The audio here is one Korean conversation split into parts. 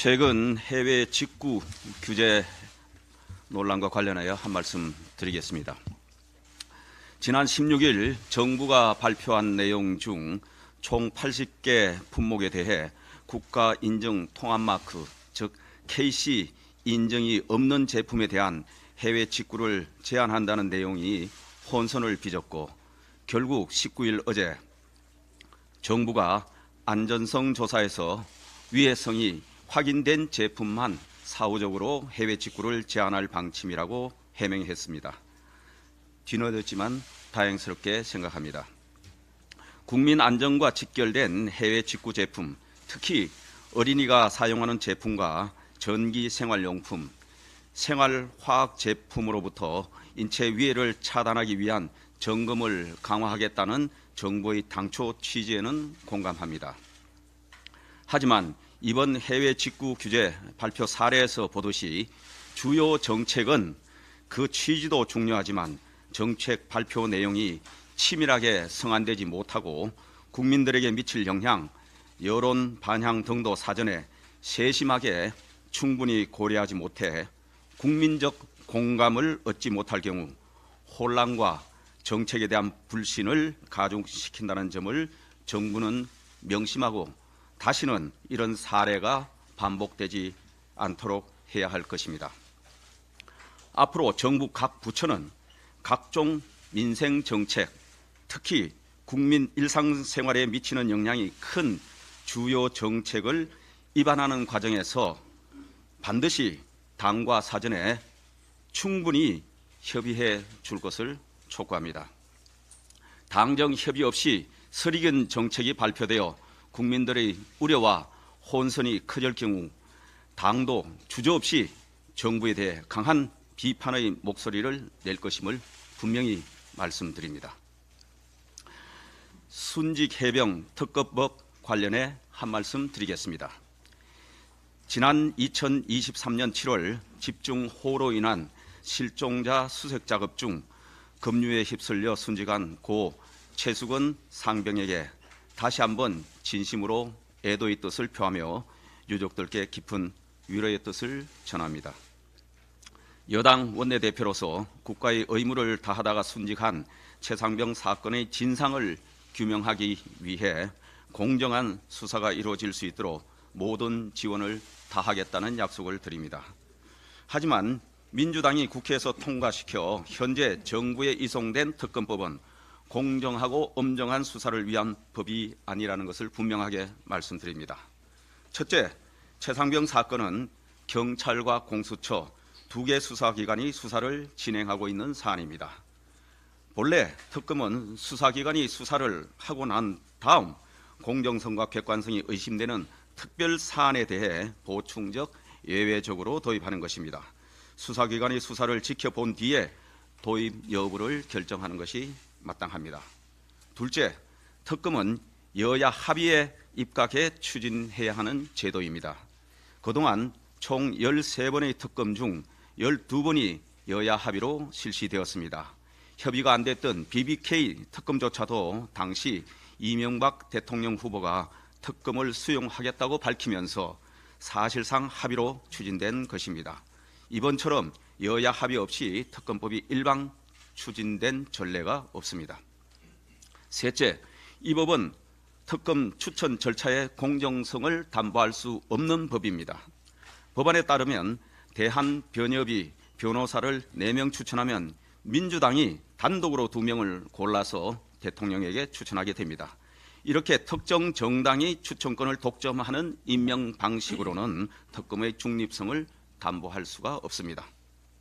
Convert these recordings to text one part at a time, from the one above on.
최근 해외 직구 규제 논란과 관련하여 한 말씀 드리겠습니다. 지난 16일 정부가 발표한 내용 중 총 80개 품목에 대해 국가 인증 통합마크, 즉 KC 인증이 없는 제품에 대한 해외 직구를 제한한다는 내용이 혼선을 빚었고, 결국 19일 어제 정부가 안전성 조사에서 위해성이 확인된 제품만 사후적으로 해외 직구를 제한할 방침이라고 해명했습니다. 뒤늦었지만 다행스럽게 생각합니다. 국민 안전과 직결된 해외 직구 제품, 특히 어린이가 사용하는 제품과 전기 생활용품, 생활화학 제품으로부터 인체 위해를 차단하기 위한 점검을 강화하겠다는 정부의 당초 취지에는 공감합니다. 하지만 이번 해외 직구 규제 발표 사례에서 보듯이 주요 정책은 그 취지도 중요하지만 정책 발표 내용이 치밀하게 성안되지 못하고 국민들에게 미칠 영향, 여론 반향 등도 사전에 세심하게 충분히 고려하지 못해 국민적 공감을 얻지 못할 경우 혼란과 정책에 대한 불신을 가중시킨다는 점을 정부는 명심하고 다시는 이런 사례가 반복되지 않도록 해야 할 것입니다. 앞으로 정부 각 부처는 각종 민생 정책, 특히 국민 일상생활에 미치는 영향이 큰 주요 정책을 입안하는 과정에서 반드시 당과 사전에 충분히 협의해 줄 것을 촉구합니다. 당정 협의 없이 설익은 정책이 발표되어 국민들의 우려와 혼선이 커질 경우 당도 주저없이 정부에 대해 강한 비판의 목소리를 낼 것임을 분명히 말씀드립니다. 순직해병 특검법 관련해 한 말씀 드리겠습니다. 지난 2023년 7월 집중호우로 인한 실종자 수색 작업 중 급류에 휩쓸려 순직한 고 최수건 상병에게 다시 한번 진심으로 애도의 뜻을 표하며 유족들께 깊은 위로의 뜻을 전합니다. 여당 원내대표로서 국가의 의무를 다하다가 순직한 최상병 사건의 진상을 규명하기 위해 공정한 수사가 이루어질 수 있도록 모든 지원을 다하겠다는 약속을 드립니다. 하지만 민주당이 국회에서 통과시켜 현재 정부에 이송된 특검법은 공정하고 엄정한 수사를 위한 법이 아니라는 것을 분명하게 말씀드립니다. 첫째, 최상병 사건은 경찰과 공수처 두 개 수사기관이 수사를 진행하고 있는 사안입니다. 본래 특검은 수사기관이 수사를 하고 난 다음 공정성과 객관성이 의심되는 특별 사안에 대해 보충적 예외적으로 도입하는 것입니다. 수사기관이 수사를 지켜본 뒤에 도입 여부를 결정하는 것이 마땅합니다. 둘째, 특검은 여야 합의에 입각해 추진해야 하는 제도입니다. 그동안 총 13번의 특검 중 12번이 여야 합의로 실시되었습니다. 협의가 안 됐던 BBK 특검조차도 당시 이명박 대통령 후보가 특검을 수용하겠다고 밝히면서 사실상 합의로 추진된 것입니다. 이번처럼 여야 합의 없이 특검법이 일방 추진된 전례가 없습니다. 셋째, 이 법은 특검 추천 절차의 공정성을 담보할 수 없는 법입니다. 법안에 따르면 대한변협이 변호사를 4명 추천하면 민주당이 단독으로 2명을 골라서 대통령에게 추천하게 됩니다. 이렇게 특정 정당이 추천권을 독점하는 임명 방식으로는 특검의 중립성을 담보할 수가 없습니다.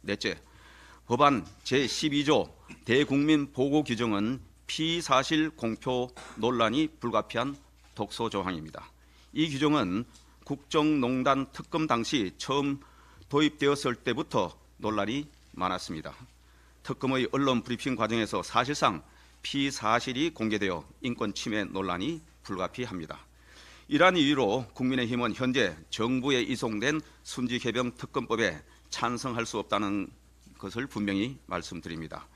넷째, 법안 제12조 대국민 보고 규정은 피사실 공표 논란이 불가피한 독소 조항입니다. 이 규정은 국정농단 특검 당시 처음 도입되었을 때부터 논란이 많았습니다. 특검의 언론 브리핑 과정에서 사실상 피사실이 공개되어 인권 침해 논란이 불가피합니다. 이러한 이유로 국민의힘은 현재 정부에 이송된 순직해병 특검법에 찬성할 수 없다는 것을 분명히 말씀드립니다.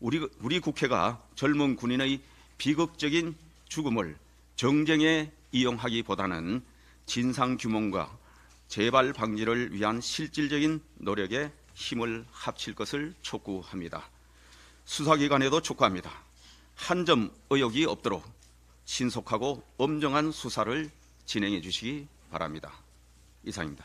우리 국회가 젊은 군인의 비극적인 죽음을 정쟁에 이용하기보다는 진상규명과 재발 방지를 위한 실질적인 노력에 힘을 합칠 것을 촉구합니다. 수사기관에도 촉구합니다. 한 점 의혹이 없도록 신속하고 엄정한 수사를 진행해 주시기 바랍니다. 이상입니다.